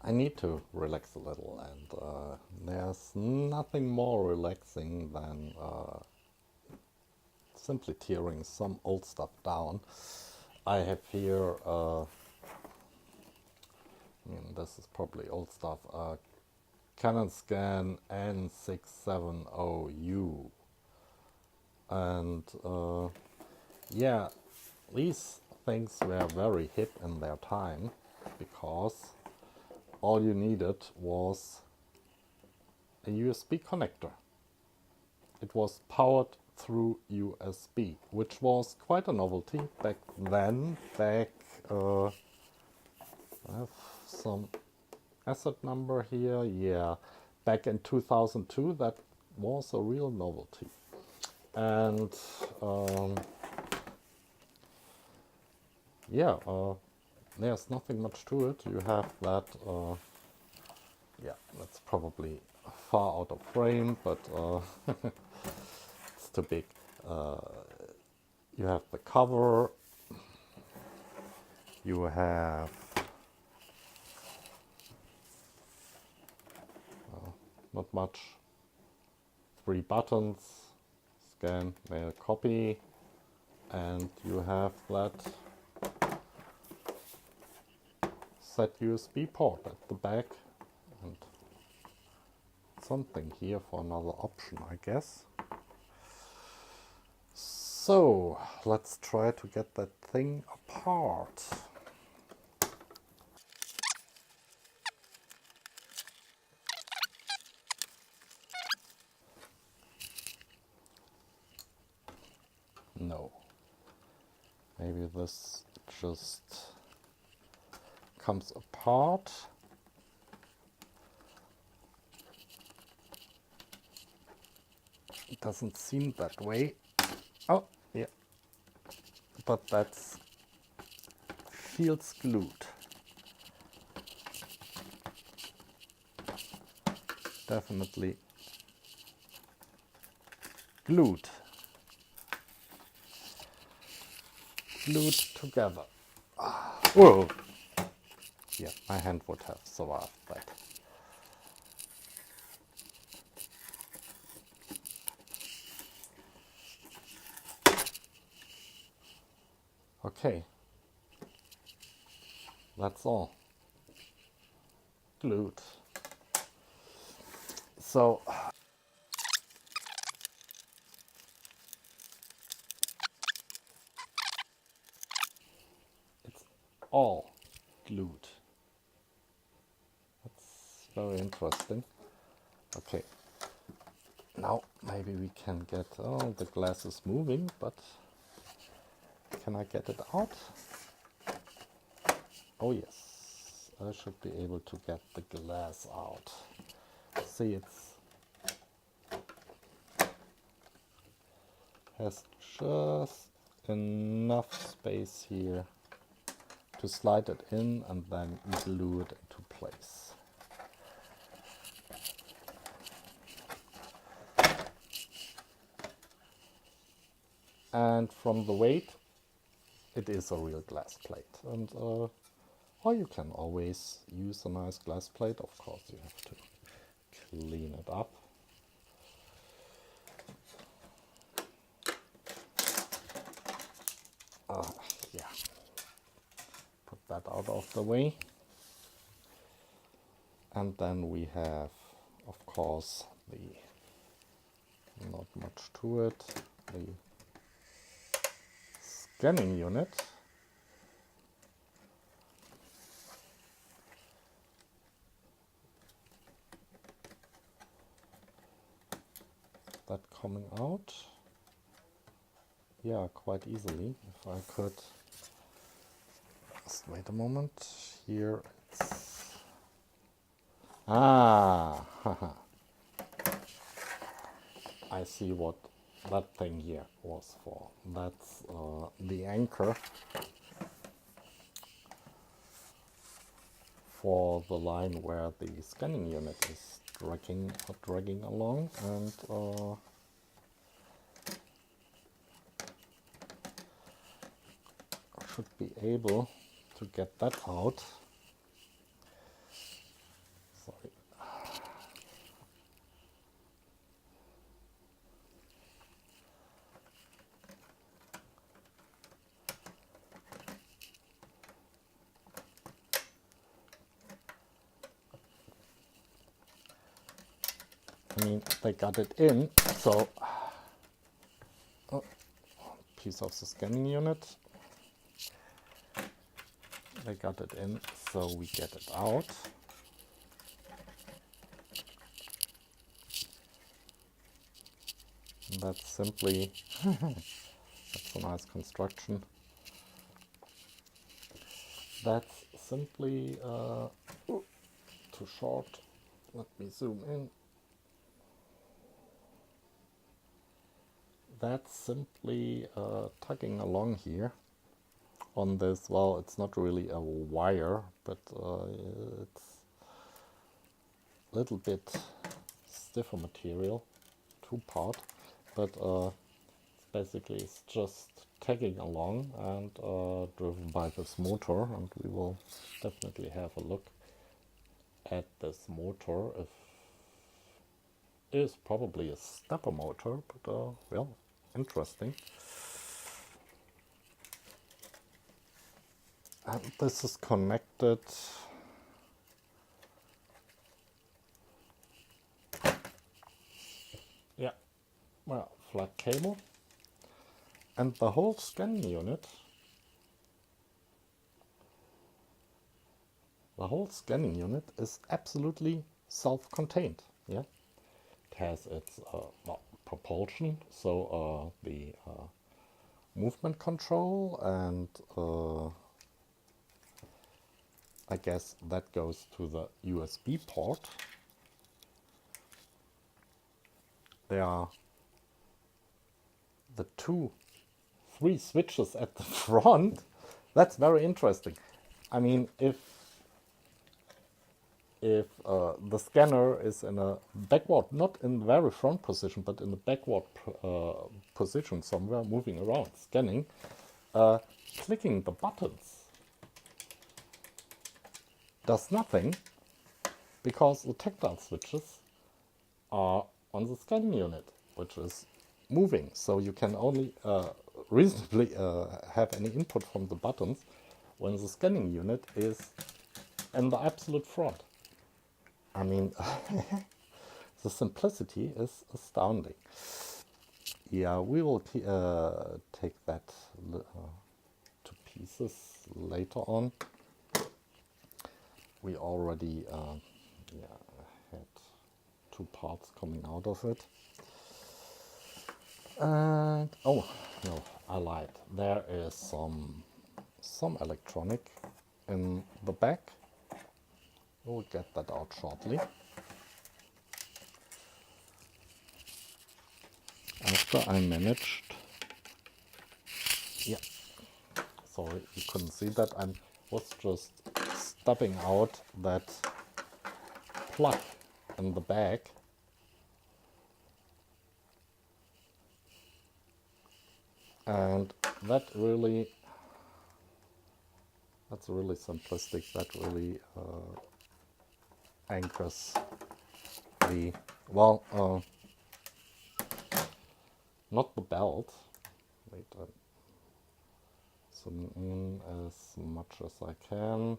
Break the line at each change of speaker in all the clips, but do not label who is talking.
I need to relax a little, and there's nothing more relaxing than simply tearing some old stuff down. I have here, this is probably old stuff, CanoScan N670U. And yeah, these things were very hip in their time because all you needed was a USB connector. It was powered through USB, which was quite a novelty back then. I have some asset number here. Yeah, back in 2002, that was a real novelty. And yeah, there's nothing much to it. You have that, yeah, that's probably far out of frame, but it's too big. You have the cover, you have not much, 3 buttons, scan, mail, copy, and you have that set USB port at the back, and something here for another option, I guess. So let's try to get that thing apart. No, maybe this just comes apart. It doesn't seem that way. Oh, yeah, but that's feels glued. Definitely glued. Glued together. Whoa! Yeah, my hand would have survived that. Okay, that's all. Glued. So it's all glued. That's very interesting. Okay, now maybe we can get, oh, the glass is moving, but can I get it out? Oh yes, I should be able to get the glass out. See, it's has just enough space here to slide it in and then glue it into place. And from the weight, it is a real glass plate. And or you can always use a nice glass plate. Of course, you have to clean it up. Yeah, put that out of the way. And then we have, of course, the, not much to it, the scanning unit. That coming out, yeah, quite easily. If I could just wait a moment. Here it's, I see what that thing here was for. That's the anchor for the line where the scanning unit is dragging along, and should be able to get that out. I mean, they got it in, so piece of the scanning unit. They got it in, so we get it out. And that's simply, that's a nice construction. That's simply too short. Let me zoom in. That's simply tugging along here on this. Well, it's not really a wire, but it's a little bit stiffer material, two-part, but basically it's just tagging along and driven by this motor, and we will definitely have a look at this motor. If it is probably a stepper motor, but well, interesting. And this is connected well, flat cable, and the whole scanning unit, is absolutely self-contained. Yeah, it has its well, propulsion, so the movement control, and I guess that goes to the USB port. There are the 3 switches at the front. That's very interesting. I mean, if the scanner is in a backward, not in the very front position, but in the backward position somewhere, moving around, scanning, clicking the buttons does nothing, because the tactile switches are on the scanning unit, which is moving. So you can only reasonably have any input from the buttons when the scanning unit is in the absolute front. I mean, the simplicity is astounding. Yeah, we will take that to pieces later on. We already had 2 parts coming out of it. And oh no, I lied. There is some electronic in the back. We'll get that out shortly. After I managed, yeah, sorry you couldn't see that, I was just stubbing out that plug in the back. And that's really simplistic. That really anchors the, well, not the belt. Wait, zoom in as much as I can.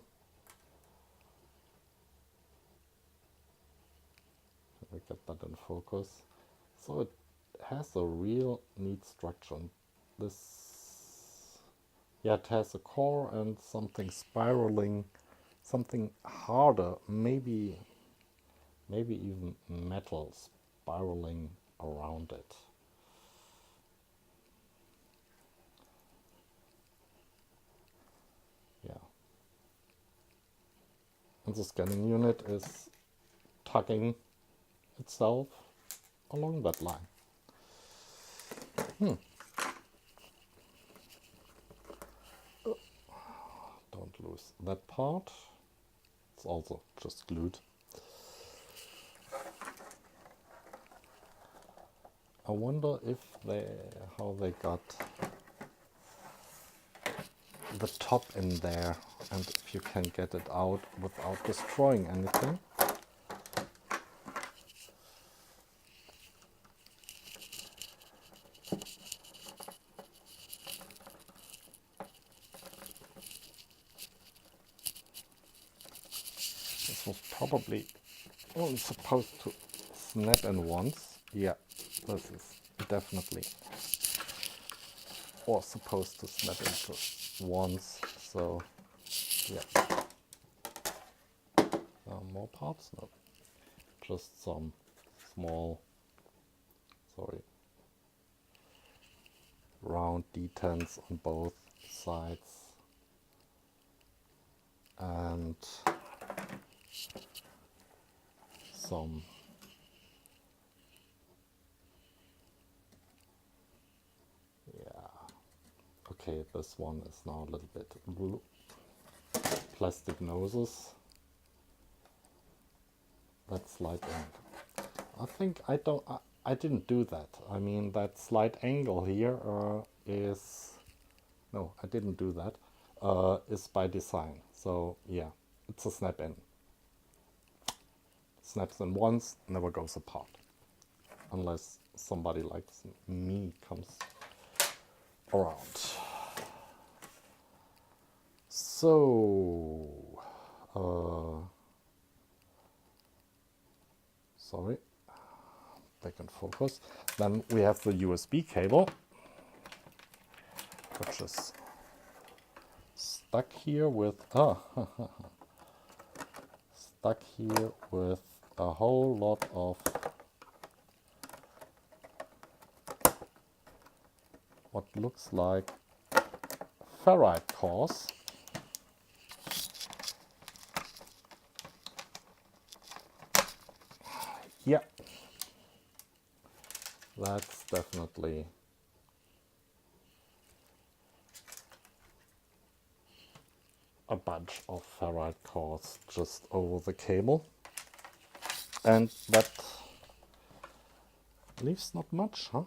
Can we get that in focus? So it has a real neat structure. This, yeah, it has a core and something spiraling, something harder, maybe even metal spiraling around it. Yeah. And the scanning unit is tugging itself along that line. Don't lose that part. It's also just glued. I wonder if how they got the top in there, and if you can get it out without destroying anything. This was probably only supposed to snap in once. Yeah, this is definitely or supposed to snap into once. So yeah, more parts? No, just some small, sorry, round detents on both sides, and some okay, this one is now a little bit blue. Plastic noses. That slide in. I think I didn't do that. I mean, that slight angle here is, no, I didn't do that, is by design. So yeah, it's a snap in. Snaps in once, never goes apart. Unless somebody like me comes around. So, sorry, back in focus. Then we have the USB cable, which is stuck here with stuck here with a whole lot of what looks like ferrite cores. Yeah, that's definitely a bunch of ferrite cores just over the cable, and that leaves not much, huh?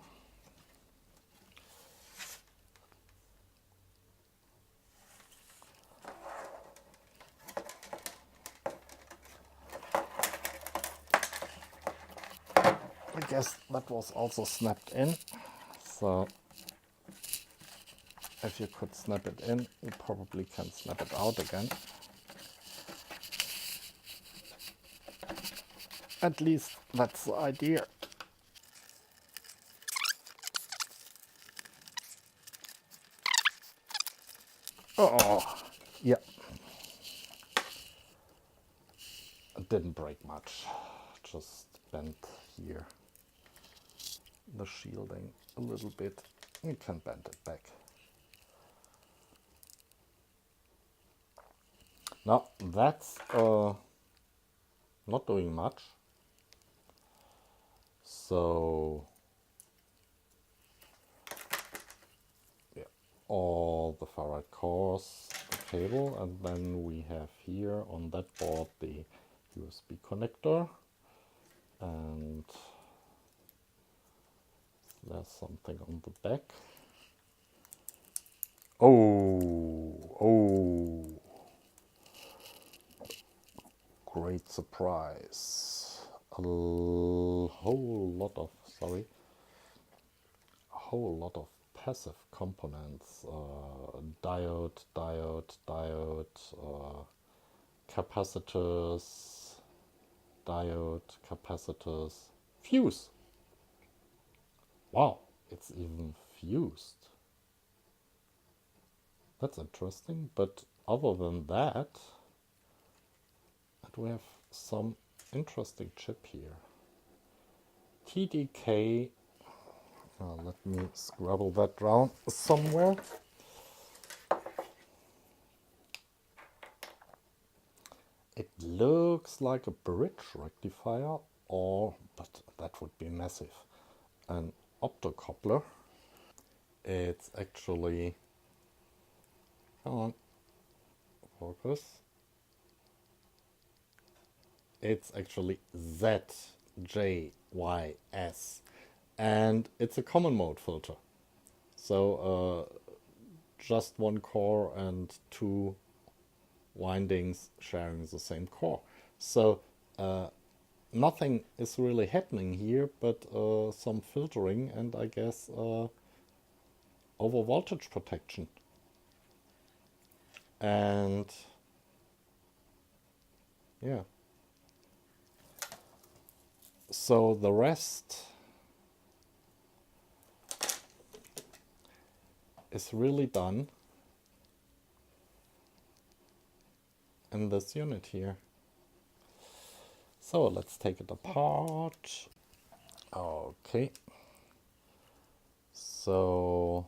I guess that was also snapped in, so if you could snap it in, you probably can snap it out again. At least that's the idea. Oh, yeah. It didn't break much, just bent here the shielding a little bit. You can bend it back. Now that's not doing much. So yeah, all the ferrite cores, the cable, and then we have here on that board the USB connector, and there's something on the back. Oh, great surprise. A whole lot of, sorry, a whole lot of passive components, diode, capacitors, diode, capacitors, fuse. Wow, it's even fused. That's interesting, but other than that, we have some interesting chip here. TDK, let me scribble that down somewhere. It looks like a bridge rectifier, but that would be massive, an optocoupler. It's actually, come on, focus. It's actually ZJYS, and it's a common mode filter. So just one core and two windings sharing the same core. So nothing is really happening here, but some filtering and I guess over voltage protection. And yeah, So the rest is really done in this unit here. So let's take it apart. Okay. So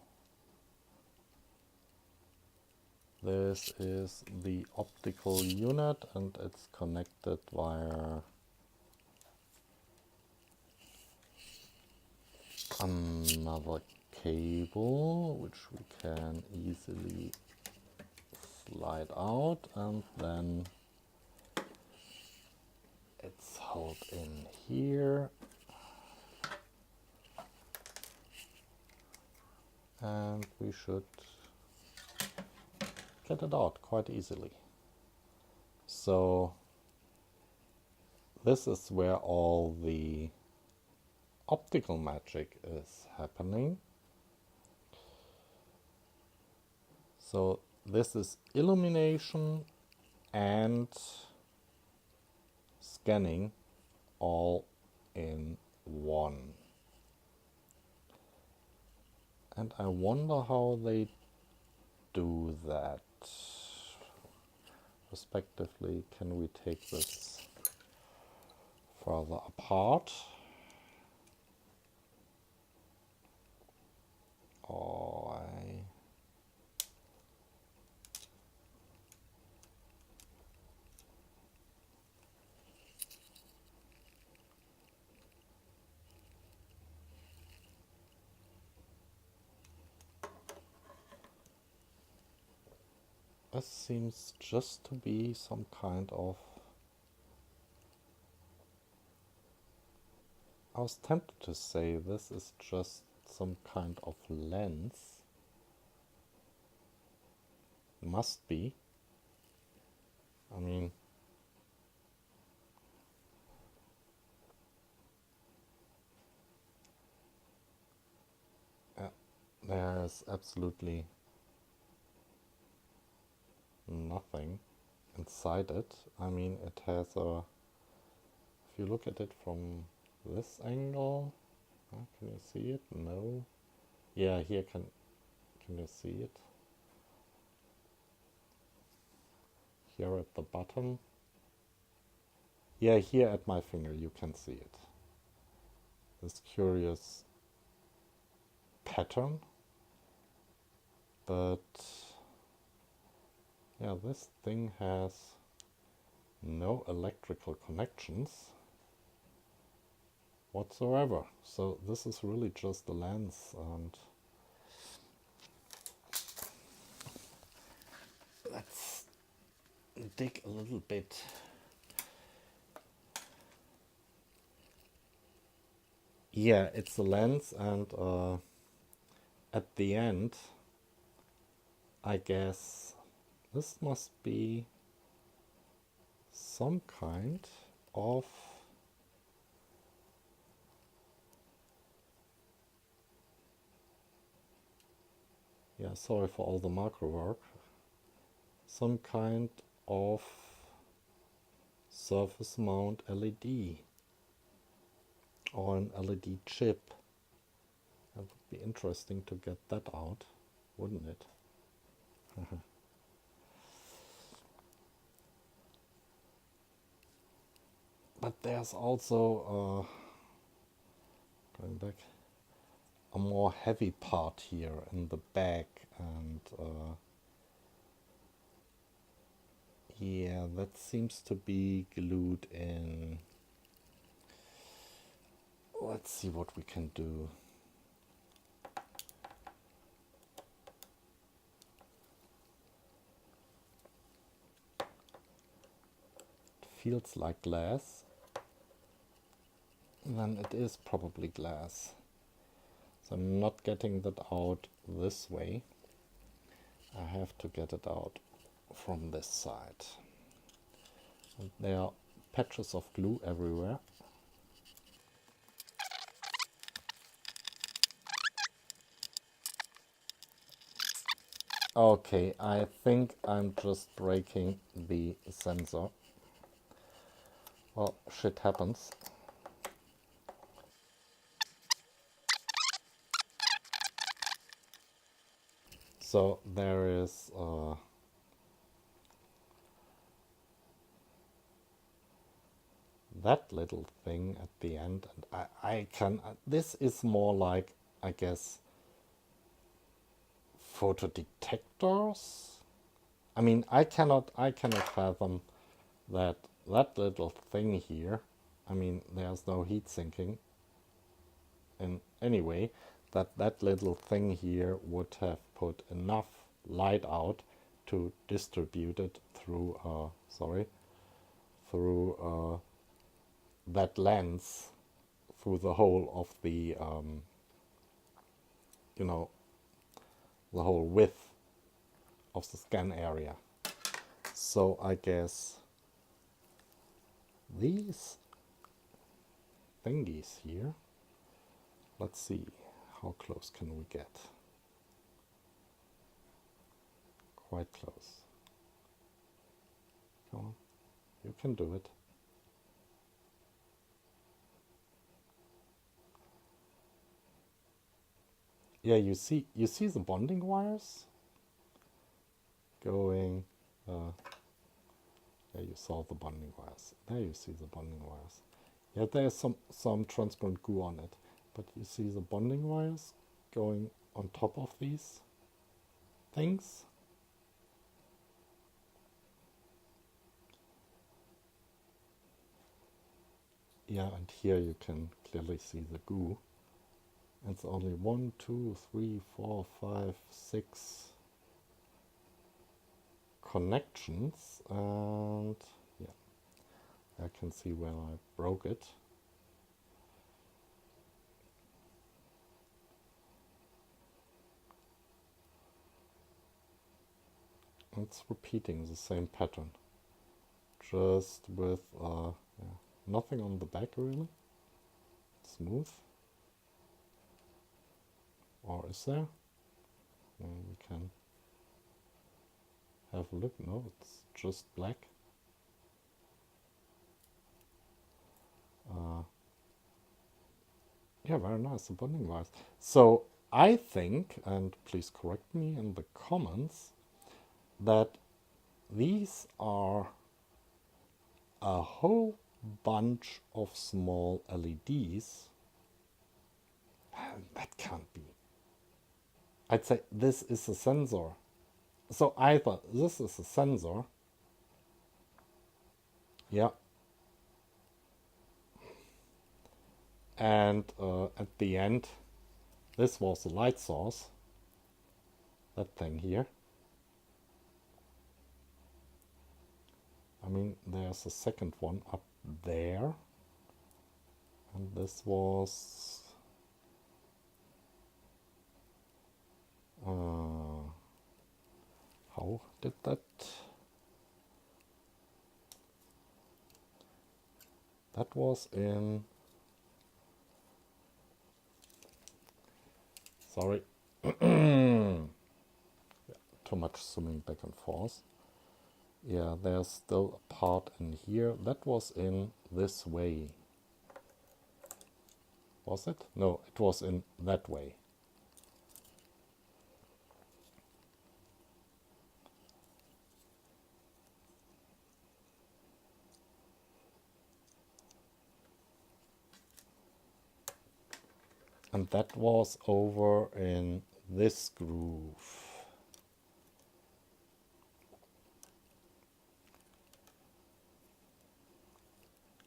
this is the optical unit and it's connected via another cable, which we can easily slide out, and then it's held in here. And we should get it out quite easily. So this is where all the optical magic is happening. So this is illumination and scanning all in one. And I wonder how they do that. Respectively, can we take this further apart? Or this seems just to be some kind of... I was tempted to say this is just some kind of lens. Must be. I mean, there's absolutely nothing inside it. I mean, it has a... If you look at it from this angle, can you see it? No. Yeah, here can you see it? Here at the bottom. Yeah, here at my finger you can see it. This curious pattern. But yeah, this thing has no electrical connections whatsoever. So this is really just a lens, and let's dig a little bit. Yeah, it's a lens, and at the end, I guess this must be some kind of... Yeah, sorry for all the macro work. Some kind of surface mount LED or an LED chip. That would be interesting to get that out, wouldn't it? But there's also, going back, a more heavy part here in the back, and yeah, that seems to be glued in. Let's see what we can do. It feels like glass. Then it is probably glass. So I'm not getting that out this way. I have to get it out from this side. And there are patches of glue everywhere. Okay, I think I'm just breaking the sensor. Well, shit happens. So there is that little thing at the end, and I can, this is more like, I guess, photo detectors. I mean, I cannot fathom that little thing here. I mean, there's no heat sinking in any way, that little thing here would have put enough light out to distribute it through that lens through the whole of the you know, the whole width of the scan area. So I guess these thingies here, let's see, how close can we get? Quite close. Come on, you can do it. Yeah, you see the bonding wires going. Yeah, you saw the bonding wires. There you see the bonding wires. Yeah, there's some transparent goo on it, but you see the bonding wires going on top of these things. Yeah, and here you can clearly see the goo. It's only 1, 2, 3, 4, 5, 6 connections, and yeah, I can see where I broke it. It's repeating the same pattern, just with yeah, nothing on the back really. Smooth. Or is there? We can have a look. No, it's just black. Yeah, very nice, the bonding wires. So I think, and please correct me in the comments, that these are a whole bunch of small LEDs. That can't be. I'd say this is a sensor. So either this is a sensor. Yeah. And at the end, this was the light source. That thing here. I mean, there's a second one up there. And this was... how did that... That was in... Sorry. Too much zooming back and forth. Yeah, there's still a part in here. That was in this way. Was it? No, it was in that way. And that was over in this groove.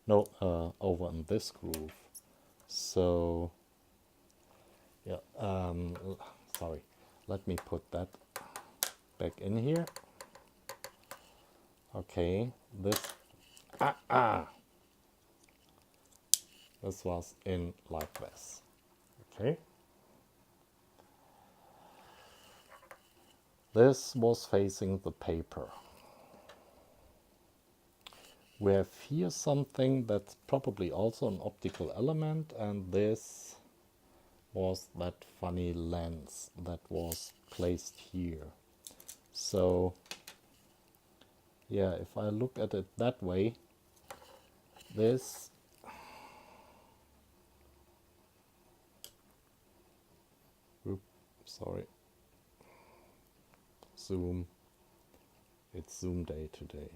No, over in this groove. So, yeah, sorry. Let me put that back in here. Okay, this, this was in like this. Okay. This was facing the paper. We have here something that's probably also an optical element, and this was that funny lens that was placed here. So yeah, if I look at it that way, this sorry, assume it's zoom day today.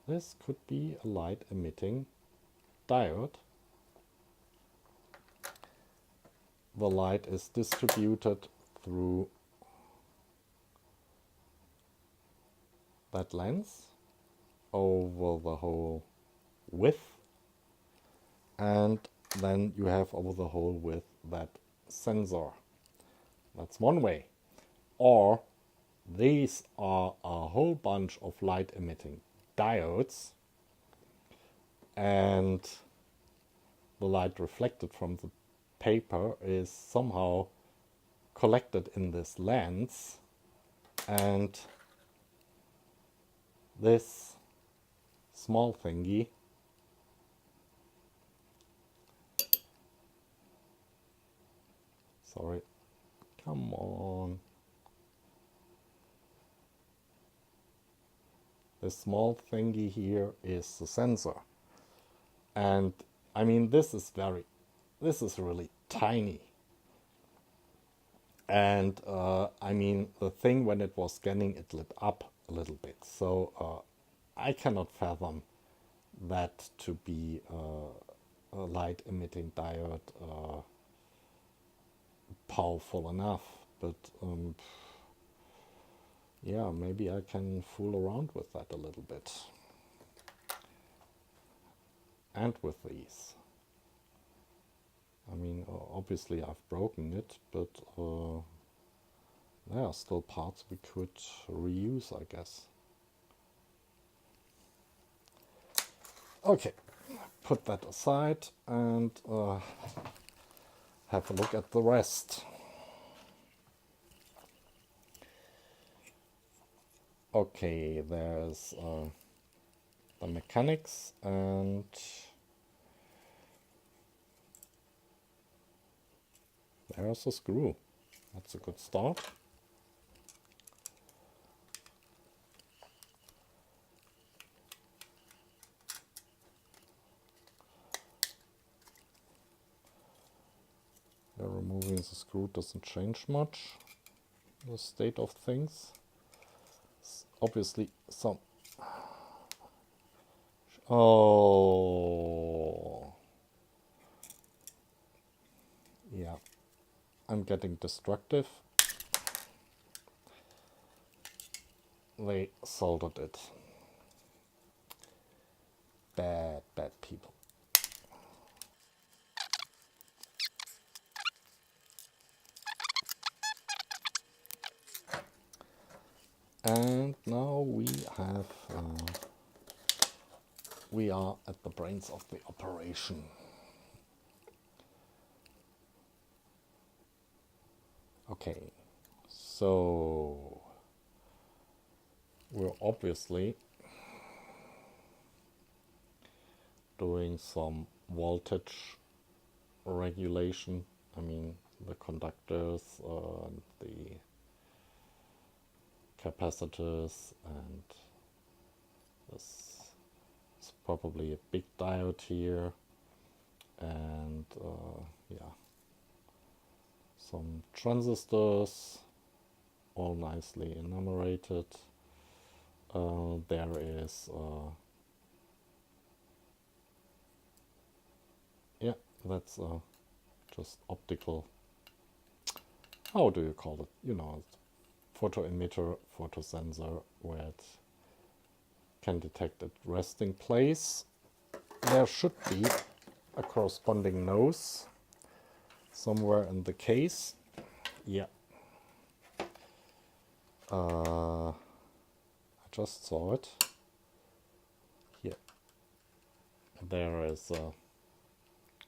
This could be a light emitting diode. The light is distributed through that lens over the whole width, and then you have over the whole width that sensor. That's one way. Or these are a whole bunch of light emitting diodes, and the light reflected from the paper is somehow collected in this lens, and this small thingy come on. This small thingy here is the sensor. And I mean, this is really tiny. And I mean, the thing, when it was scanning, it lit up a little bit. So I cannot fathom that to be a light emitting diode powerful enough. But yeah, maybe I can fool around with that a little bit. And with these. I mean, obviously I've broken it, but there are still parts we could reuse, I guess. Okay, put that aside and have a look at the rest. Okay, there's the mechanics, and there's a screw. That's a good start. Removing the screw doesn't change much the state of things. It's obviously some... Oh, yeah, I'm getting destructive. They soldered it. Bad people. And now we are at the brains of the operation. Okay, so we're obviously doing some voltage regulation. I mean, the conductors and the capacitors, and this is probably a big diode here, and yeah, some transistors, all nicely enumerated. There is yeah, that's just optical, how do you call it, you know, photo emitter, photo sensor, where it can detect its resting place. There should be a corresponding nose somewhere in the case. Yeah. I just saw it. Here. There is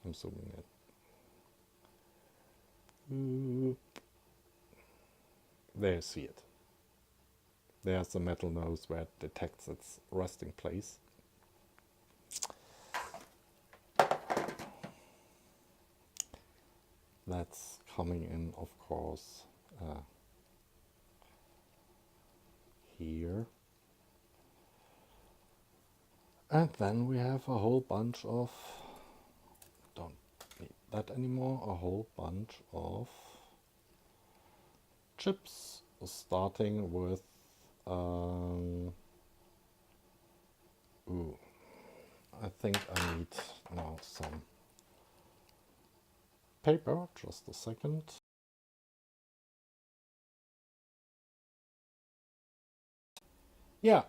I'm zooming in. There you see it. There's the metal nose where it detects its resting place. That's coming in, of course, here. And then we have a whole bunch of, don't need that anymore, a whole bunch of chips, starting with ooh, I think I need now some paper, just a second. Yeah,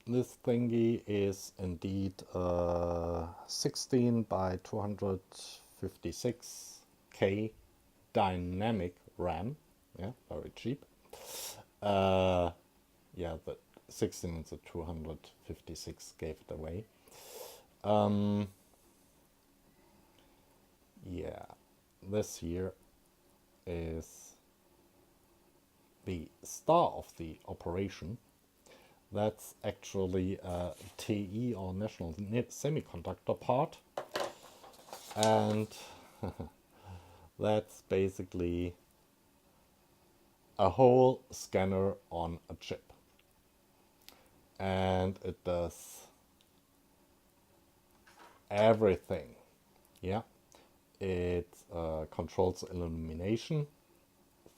this thingy is indeed 16 by 256K dynamic RAM. Yeah, very cheap. Yeah, the 16 and the 256 gave it away. Yeah, this here is the star of the operation. That's actually a TE or National Semiconductor part. And that's basically a whole scanner on a chip. And it does everything. Yeah, it controls illumination,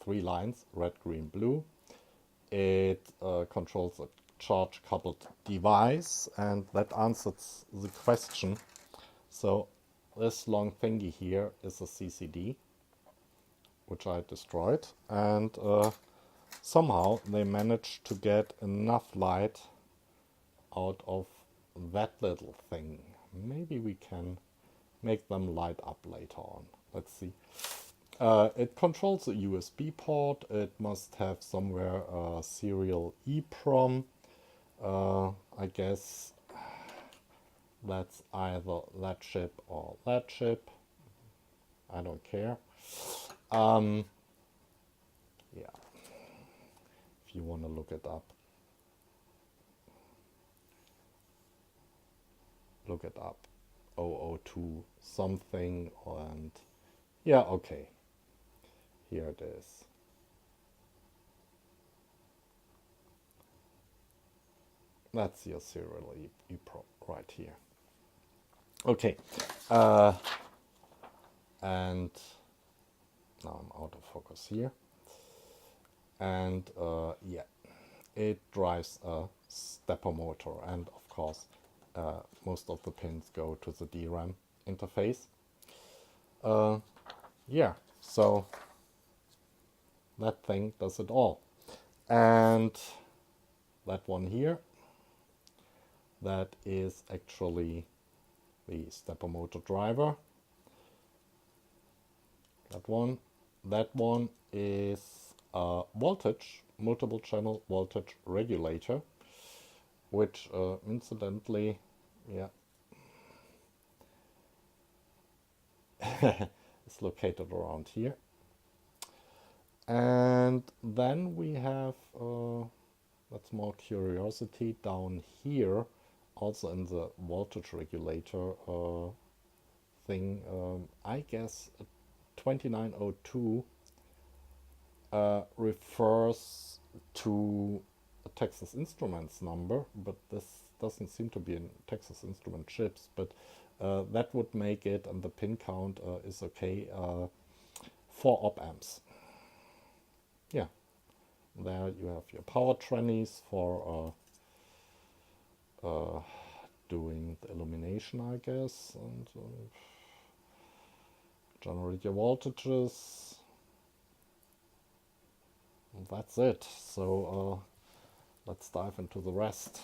3 lines, red, green, blue. It controls a charge coupled device, and that answers the question. So this long thingy here is a CCD, which I destroyed, and somehow they managed to get enough light out of that little thing. Maybe we can make them light up later on. Let's see. It controls a USB port. It must have somewhere a serial EEPROM. I guess that's either that chip or that chip. I don't care. Yeah, if you want to look it up. Look it up. 002 something, and yeah, okay. Here it is. That's your serial EEPROM right here. Okay. And now I'm out of focus here. And yeah, it drives a stepper motor, and of course most of the pins go to the DRAM interface. Yeah, so that thing does it all. And that one here, that is actually the stepper motor driver. That one is a voltage, multiple channel voltage regulator, which incidentally, yeah, is located around here. And then we have, that's more curiosity, down here, also in the voltage regulator thing, I guess 2902 refers to a Texas Instruments number, but this doesn't seem to be in Texas Instrument chips, but that would make it, and the pin count is okay, 4 op amps. Yeah, there you have your power trannies for doing the illumination, I guess, and generate your voltages. And that's it. So let's dive into the rest.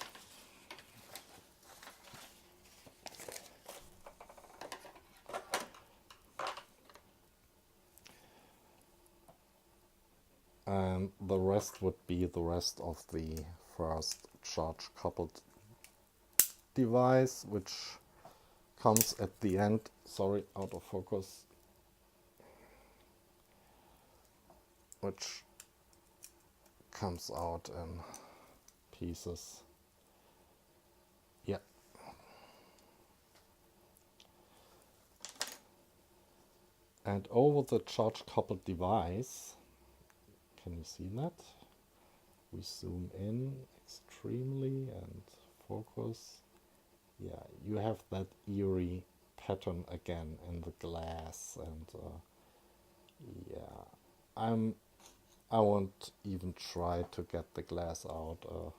And the rest would be the rest of the first charge coupled device, which comes at the end. Sorry, out of focus. Which comes out in pieces. Yeah. And over the charge coupled device, can you see that? We zoom in extremely and focus. Yeah, you have that eerie pattern again in the glass, and yeah, I won't even try to get the glass out.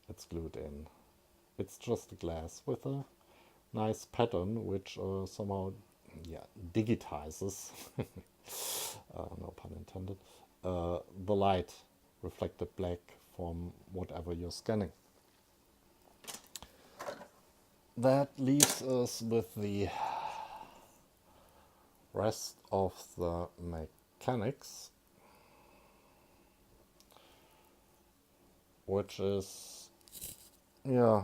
It's glued in. It's just a glass with a nice pattern, which somehow, yeah, digitizes, no pun intended, the light reflected black from whatever you're scanning. That leaves us with the rest of the mechanics, which is, yeah,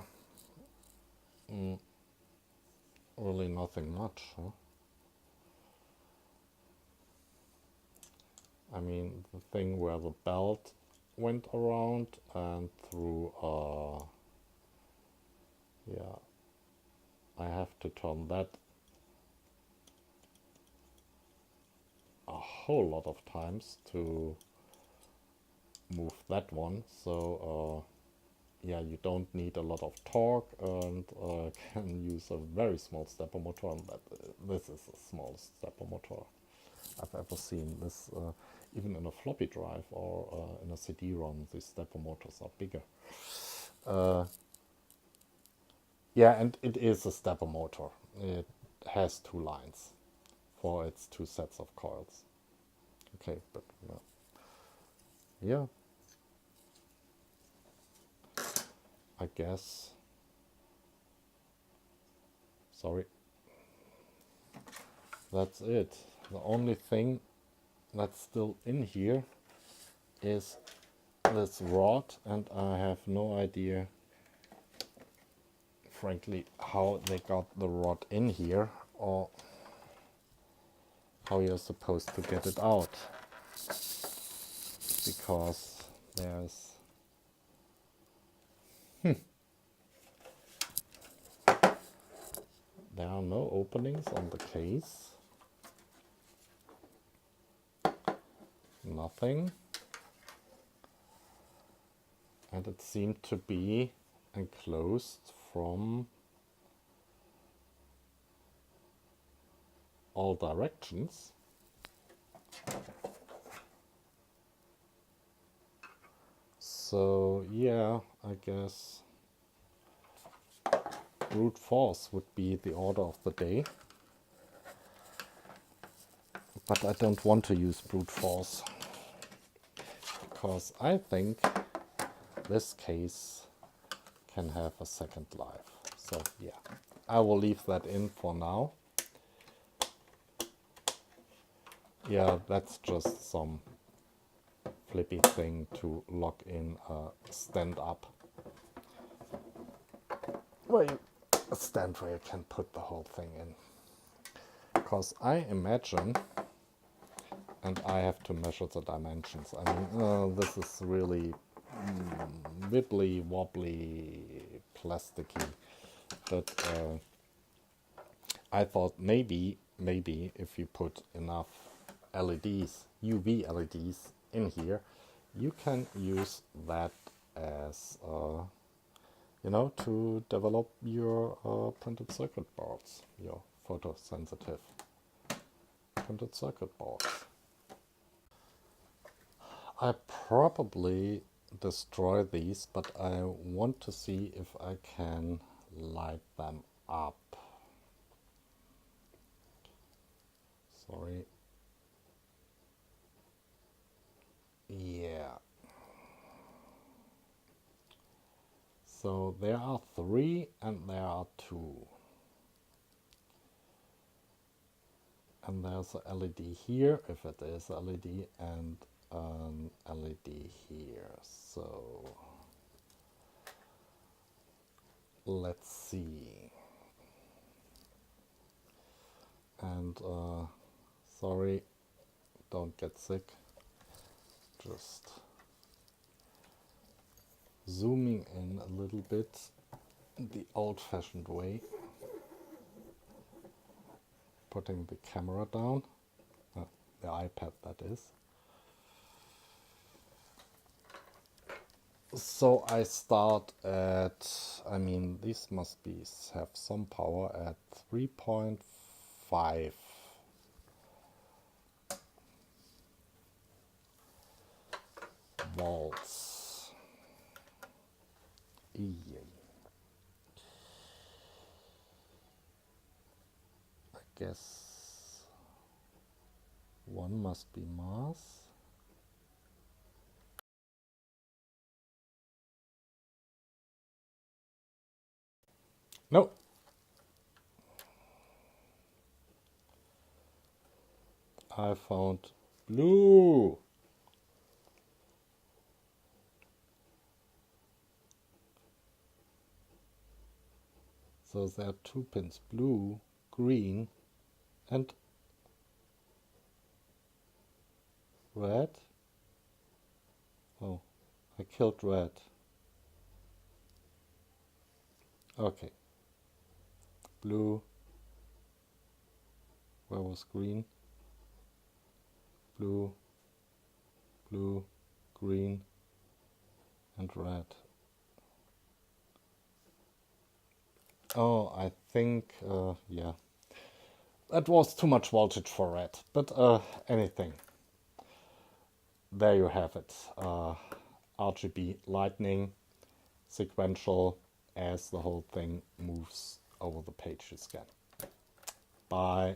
really nothing much, huh? I mean, the thing where the belt went around and through, yeah, I have to turn that a whole lot of times to move that one. So, yeah, you don't need a lot of torque and can use a very small stepper motor, and this is the smallest stepper motor I've ever seen. This, even in a floppy drive or in a CD-ROM, these stepper motors are bigger. Yeah, and it is a stepper motor. It has 2 lines for its 2 sets of coils. Okay, but yeah, I guess. Sorry. That's it. The only thing that's still in here is this rod, and I have no idea, frankly, how they got the rod in here or how you're supposed to get it out, because there are no openings on the case, nothing, and it seemed to be enclosed from all directions. So yeah, I guess brute force would be the order of the day. But I don't want to use brute force, because I think this case can have a second life. So yeah, I will leave that in for now. Yeah, that's just some flippy thing to lock in a stand-up, a stand where you can put the whole thing in. Because I imagine, and I have to measure the dimensions. I mean, this is really wibbly wobbly, plasticky. But I thought maybe if you put enough LEDs, UV LEDs in here, you can use that as, you know, to develop your printed circuit boards, your photosensitive printed circuit boards. I probably destroy these, but I want to see if I can light them up. Sorry. Yeah. So there are 3 and there are 2. And there's a LED here, if it is a LED, and an LED here. So let's see. And sorry, don't get sick. Just zooming in a little bit the old-fashioned way. Putting the camera down, the iPad that is. So I start at, I mean, these must have some power at 3.5. volts. Yay. I guess one must be mass. No. I found blue. So there are 2 pins, blue, green, and red. Oh, I killed red. Okay. Blue. Where was green? Blue, blue, green, and red. Oh, I think, yeah. That was too much voltage for red, but anything. There you have it. RGB lightning, sequential as the whole thing moves over the page again. Bye.